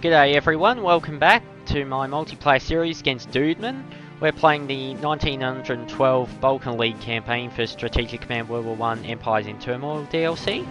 G'day everyone, welcome back to my multiplayer series against Duedman. We're playing the 1912 Balkan League campaign for Strategic Command WWI Empires in Turmoil DLC.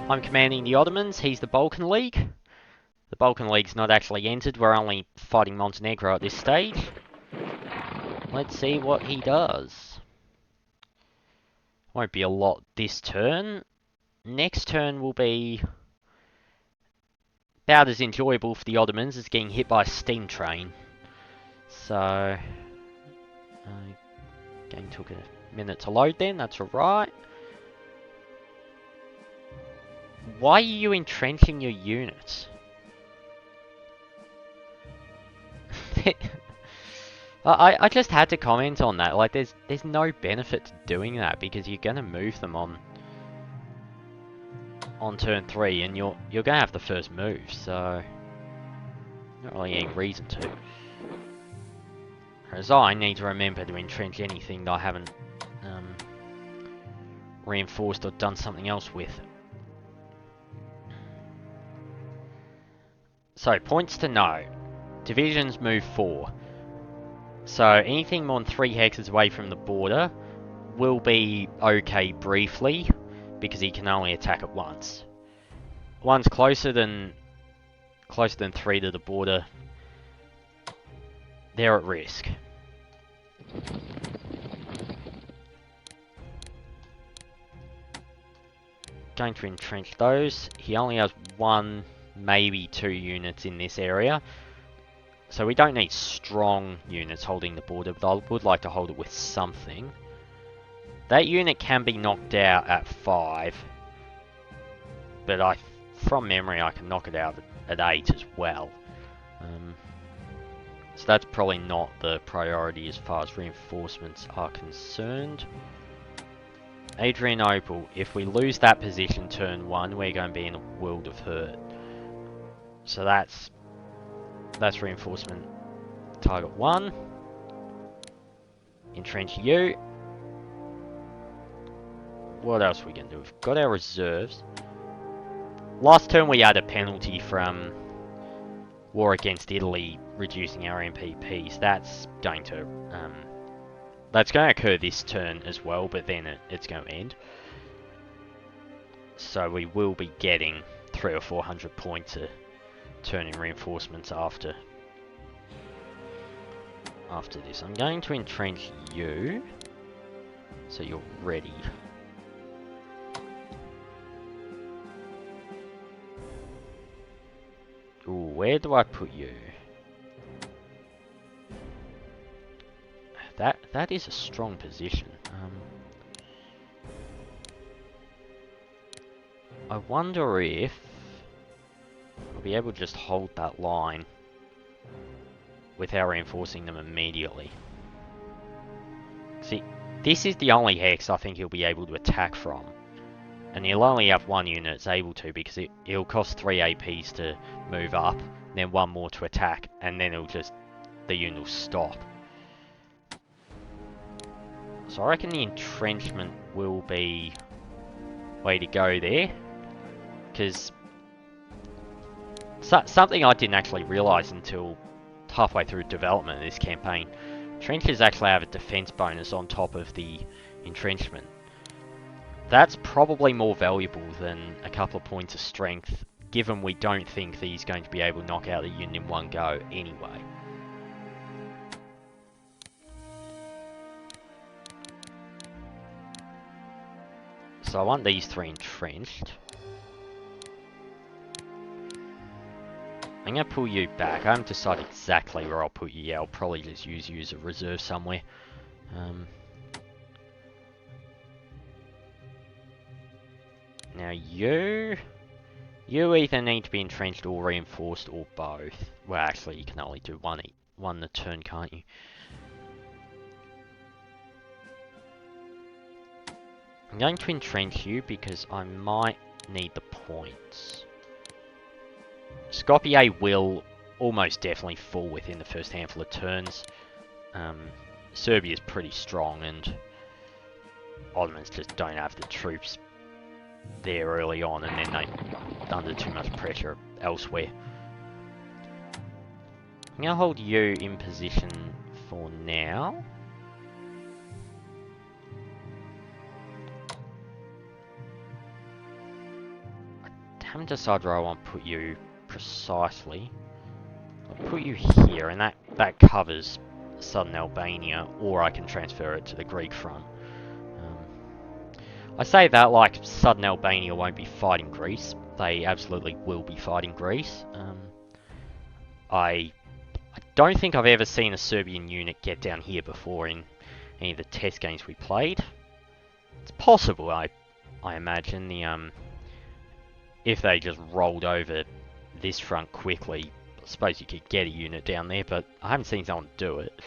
I'm commanding the Ottomans, he's the Balkan League. The Balkan League's not actually entered, we're only fighting Montenegro at this stage. Let's see what he does. Won't be a lot this turn. Next turn will be about as enjoyable for the Ottomans as getting hit by a steam train. So, game took a minute to load then, that's alright. Why are you entrenching your units? I just had to comment on that, like there's no benefit to doing that because you're gonna move them on turn 3 and you're gonna have the first move, so not really any reason to. Whereas I need to remember to entrench anything that I haven't reinforced or done something else with. So, points to know. Divisions move 4. So, anything more than 3 hexes away from the border will be okay briefly, because he can only attack it once. One's closer than 3 to the border, they're at risk. Going to entrench those. He only has 1, maybe 2 units in this area. So we don't need strong units holding the border, but I would like to hold it with something. That unit can be knocked out at 5. But from memory, I can knock it out at 8 as well. So that's probably not the priority as far as reinforcements are concerned. Adrianople, if we lose that position turn 1, we're going to be in a world of hurt. So that's reinforcement target 1. Entrench you. What else are we going to do? We've got our reserves. Last turn we had a penalty from war against Italy reducing our MPPs. That's going to occur this turn as well, but then it's going to end. So we will be getting 300 or 400 points a turn in reinforcements after this. I'm going to entrench you, so you're ready. Ooh, where do I put you? That is a strong position. I wonder if we'll be able to just hold that line without reinforcing them immediately. See, this is the only hex I think he'll be able to attack from. And he'll only have 1 unit that's able to, because it'll cost 3 APs to move up, then 1 more to attack, and then the unit will stop. So I reckon the entrenchment will be way to go there, because something I didn't actually realise until halfway through development of this campaign. Trenches actually have a defense bonus on top of the entrenchment. That's probably more valuable than a couple of points of strength, given we don't think that he's going to be able to knock out the unit in one go anyway. So I want these 3 entrenched. I'm going to pull you back. I haven't decided exactly where I'll put you yet. I'll probably just use you as a reserve somewhere. Now you either need to be entrenched or reinforced or both. Well, actually, you can only do one a turn, can't you? I'm going to entrench you because I might need the points. Skopje will almost definitely fall within the first handful of turns. Serbia's pretty strong, and Ottomans just don't have the troops there early on, and then they're under too much pressure elsewhere. I'm gonna hold you in position for now. I haven't decided where I want to put you precisely. I'll put you here, and that covers southern Albania, or I can transfer it to the Greek front. I say that like southern Albania won't be fighting Greece. They absolutely will be fighting Greece. I don't think I've ever seen a Serbian unit get down here before in any of the test games we played. It's possible, I imagine. If they just rolled over this front quickly, I suppose you could get a unit down there, but I haven't seen someone do it.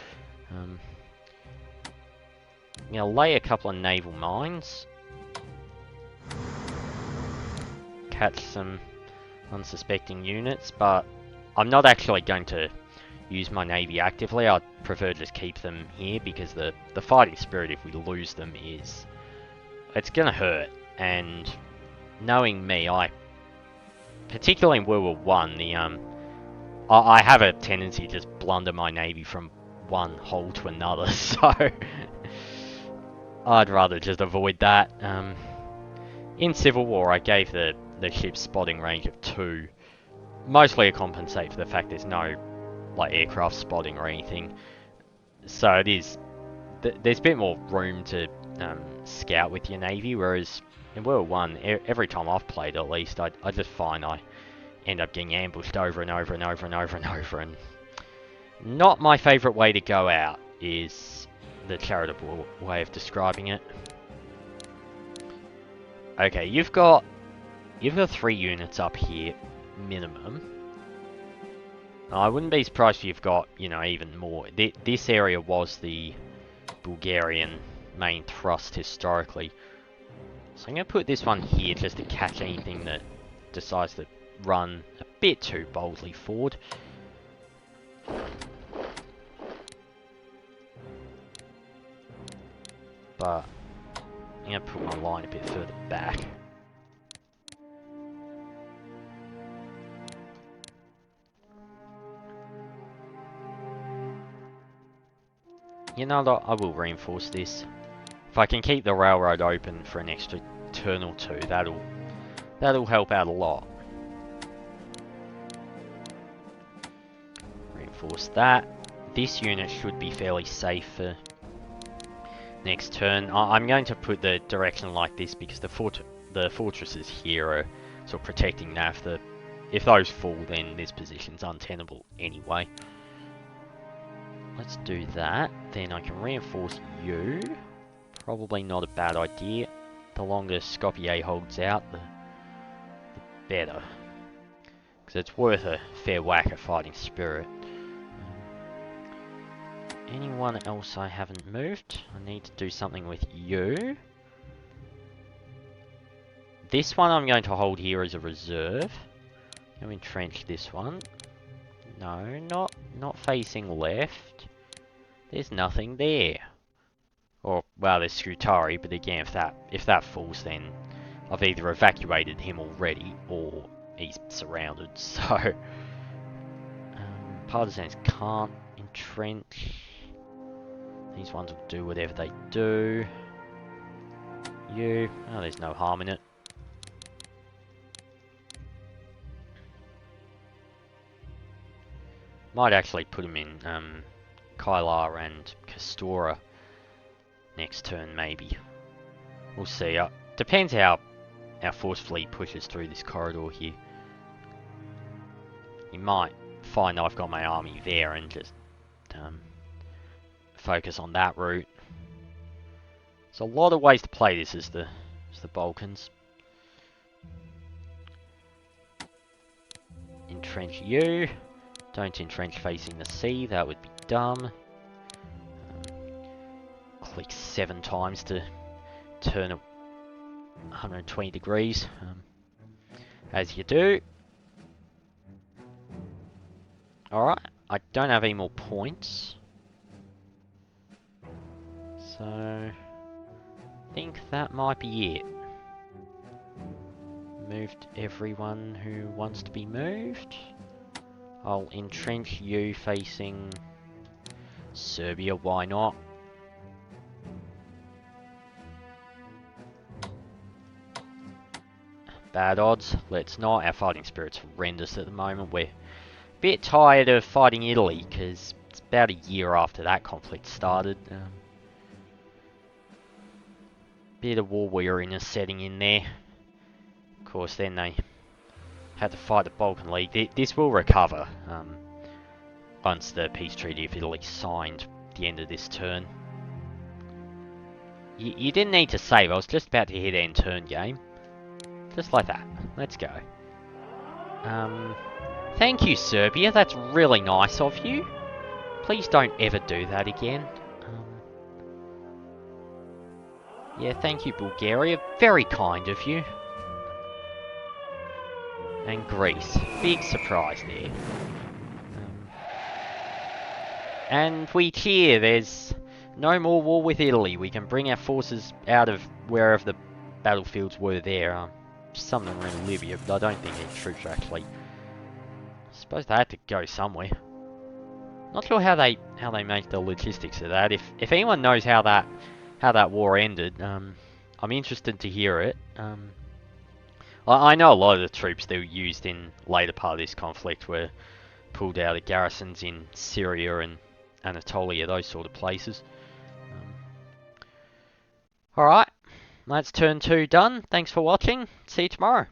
I'm gonna lay a couple of naval mines. Catch some unsuspecting units, but I'm not actually going to use my navy actively. I'd prefer just keep them here because the fighting spirit, if we lose them, it's gonna hurt. And knowing me, particularly in World War One, I have a tendency to just blunder my navy from one hull to another, so I'd rather just avoid that. In Civil War, I gave the ship's spotting range of 2, mostly to compensate for the fact there's no like aircraft spotting or anything. So it is there's a bit more room to scout with your navy, whereas in World War One, every time I've played at least, I just find I end up getting ambushed over and over and over and over and over, and not my favourite way to go out is the charitable way of describing it. Okay, you've got 3 units up here, minimum. I wouldn't be surprised if you've got, even more. This area was the Bulgarian main thrust historically. So I'm going to put this one here just to catch anything that decides to run a bit too boldly forward. But I'm going to put my line a bit further back. You know what, I will reinforce this. If I can keep the railroad open for an extra turn or 2, that'll help out a lot. Reinforce that. This unit should be fairly safe for next turn. I'm going to put the direction like this because the fortresses here are sort of protecting that. If those fall, then this position's untenable anyway. Let's do that. Then I can reinforce you. Probably not a bad idea. The longer Skopje holds out, the better. Because it's worth a fair whack at fighting spirit. Anyone else I haven't moved? I need to do something with you. This one I'm going to hold here as a reserve. I'm going to entrench this one. No, not facing left. There's nothing there. Or, well, there's Scutari, but again, if that falls, then I've either evacuated him already, or he's surrounded, so... Partisans can't entrench. These ones will do whatever they do. You... Oh, there's no harm in it. Might actually put him in Kailar and Kastora next turn, maybe. We'll see. Depends how our force fleet pushes through this corridor here. You might find I've got my army there and just focus on that route. There's a lot of ways to play this as the Balkans. Entrench you. Don't entrench facing the sea, that would be dumb. Click 7 times to turn it 120 degrees, as you do. Alright, I don't have any more points. So, I think that might be it. Moved everyone who wants to be moved. I'll entrench you facing Serbia, why not? Bad odds, let's not. Our fighting spirit's horrendous at the moment. We're a bit tired of fighting Italy, because it's about a year after that conflict started. Bit of war weariness setting in there. Of course, then they had to fight the Balkan League. This will recover once the peace treaty of Italy signed at the end of this turn. You didn't need to save. I was just about to hit end turn game. Just like that. Let's go. Thank you, Serbia. That's really nice of you. Please don't ever do that again. Yeah, thank you, Bulgaria. Very kind of you. And Greece. Big surprise there. And we cheer. There's no more war with Italy. We can bring our forces out of wherever the battlefields were there. Some of them were in Libya, but I don't think any troops are actually... I suppose they had to go somewhere. Not sure how they make the logistics of that. If anyone knows how that war ended, I'm interested to hear it. I know a lot of the troops that were used in later part of this conflict were pulled out of garrisons in Syria and Anatolia, those sort of places. Alright, that's turn 2 done. Thanks for watching. See you tomorrow.